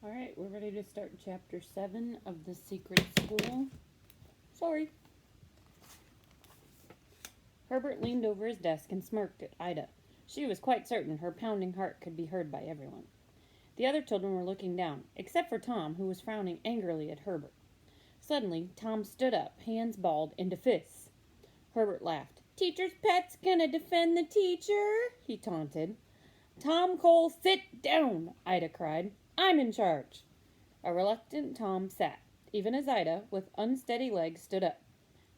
All right, we're ready to start chapter 7 of The Secret School. Sorry. Herbert leaned over his desk and smirked at Ida. She was quite certain her pounding heart could be heard by everyone. The other children were looking down, except for Tom, who was frowning angrily at Herbert. Suddenly, Tom stood up, hands balled into fists. Herbert laughed. "Teacher's pet's gonna defend the teacher," he taunted. "Tom Cole, sit down," Ida cried. "I'm in charge." A reluctant Tom sat, even as Ida, with unsteady legs, stood up.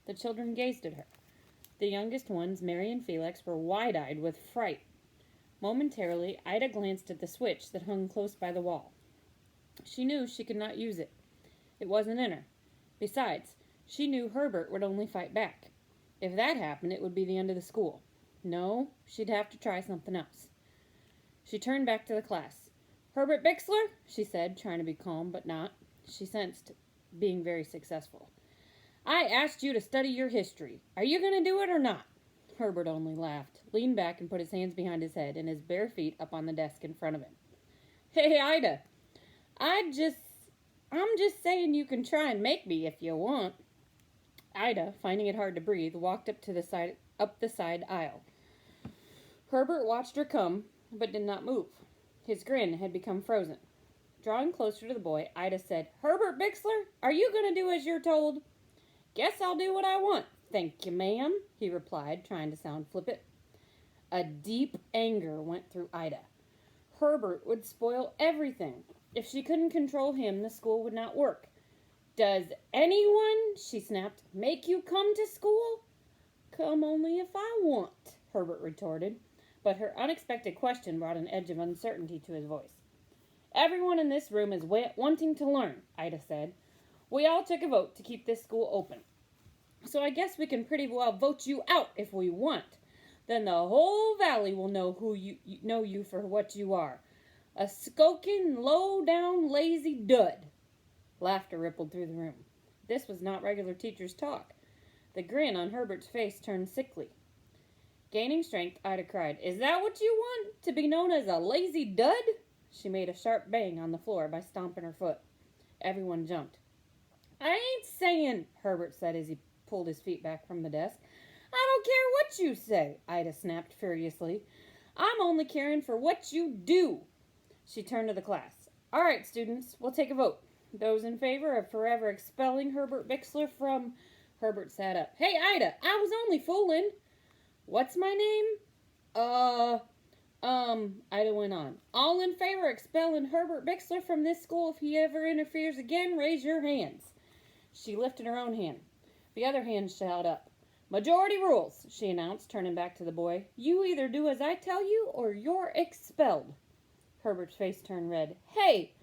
The children gazed at her. The youngest ones, Mary and Felix, were wide-eyed with fright. Momentarily, Ida glanced at the switch that hung close by the wall. She knew she could not use it. It wasn't in her. Besides, she knew Herbert would only fight back. If that happened, it would be the end of the school. No, she'd have to try something else. She turned back to the class. "Herbert Bixler," she said, trying to be calm, but not. She sensed being very successful. "I asked you to study your history. Are you going to do it or not?" Herbert only laughed, leaned back, and put his hands behind his head and his bare feet up on the desk in front of him. "Hey, Ida, I'm just saying you can try and make me if you want." Ida, finding it hard to breathe, walked up the side aisle. Herbert watched her come, but did not move. His grin had become frozen. Drawing closer to the boy, Ida said, "Herbert Bixler, are you going to do as you're told?" "Guess I'll do what I want, thank you, ma'am," he replied, trying to sound flippant. A deep anger went through Ida. Herbert would spoil everything. If she couldn't control him, the school would not work. "Does anyone," she snapped, "make you come to school?" "Come only if I want," Herbert retorted. But her unexpected question brought an edge of uncertainty to his voice. "Everyone in this room is wanting to learn," Ida said. "We all took a vote to keep this school open. So I guess we can pretty well vote you out if we want. Then the whole valley will know you for what you are. A skulking, low-down, lazy dud." Laughter rippled through the room. This was not regular teachers' talk. The grin on Herbert's face turned sickly. Gaining strength, Ida cried, "Is that what you want? To be known as a lazy dud?" She made a sharp bang on the floor by stomping her foot. Everyone jumped. "I ain't saying," Herbert said as he pulled his feet back from the desk. "I don't care what you say," Ida snapped furiously. "I'm only caring for what you do." She turned to the class. "All right, students, we'll take a vote. Those in favor of forever expelling Herbert Bixler from—" Herbert sat up. "Hey, Ida, I was only fooling." "What's my name?" Ida went on. "All in favor expelling Herbert Bixler from this school if he ever interferes again, raise your hands." She lifted her own hand. The other hand shot up. "Majority rules," she announced, turning back to the boy. "You either do as I tell you or you're expelled." Herbert's face turned red. "Hey,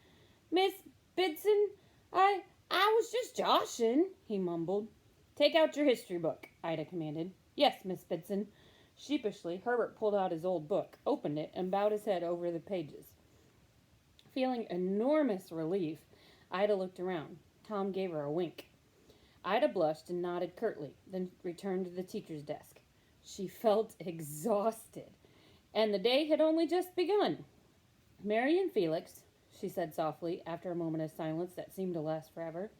Miss Bidson, I was just joshing," he mumbled. "Take out your history book," Ida commanded. "Yes, Miss Bidson." Sheepishly, Herbert pulled out his old book, opened it, and bowed his head over the pages. Feeling enormous relief, Ida looked around. Tom gave her a wink. Ida blushed and nodded curtly, then returned to the teacher's desk. She felt exhausted, and the day had only just begun. "Mary and Felix," she said softly, after a moment of silence that seemed to last forever,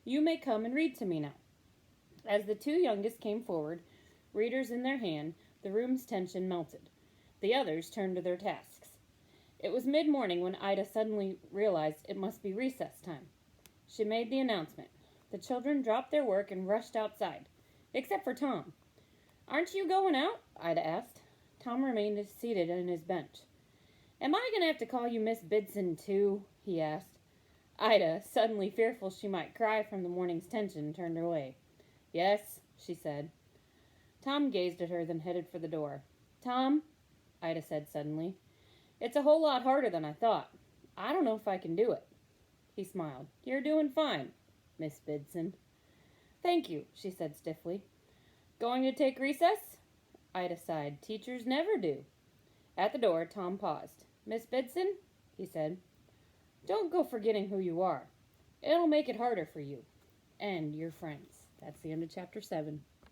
"you may come and read to me now." As the two youngest came forward, readers in their hand, the room's tension melted. The others turned to their tasks. It was mid-morning when Ida suddenly realized it must be recess time. She made the announcement. The children dropped their work and rushed outside, except for Tom. "Aren't you going out?" Ida asked. Tom remained seated on his bench. "Am I going to have to call you Miss Bidson, too?" he asked. Ida, suddenly fearful she might cry from the morning's tension, turned away. "Yes," she said. Tom gazed at her, then headed for the door. "Tom," Ida said suddenly, "it's a whole lot harder than I thought. I don't know if I can do it." He smiled. "You're doing fine, Miss Bidson." "Thank you," she said stiffly. "Going to take recess?" Ida sighed. "Teachers never do." At the door, Tom paused. "Miss Bidson," he said, "don't go forgetting who you are. It'll make it harder for you. And your friends." That's the end of chapter 7.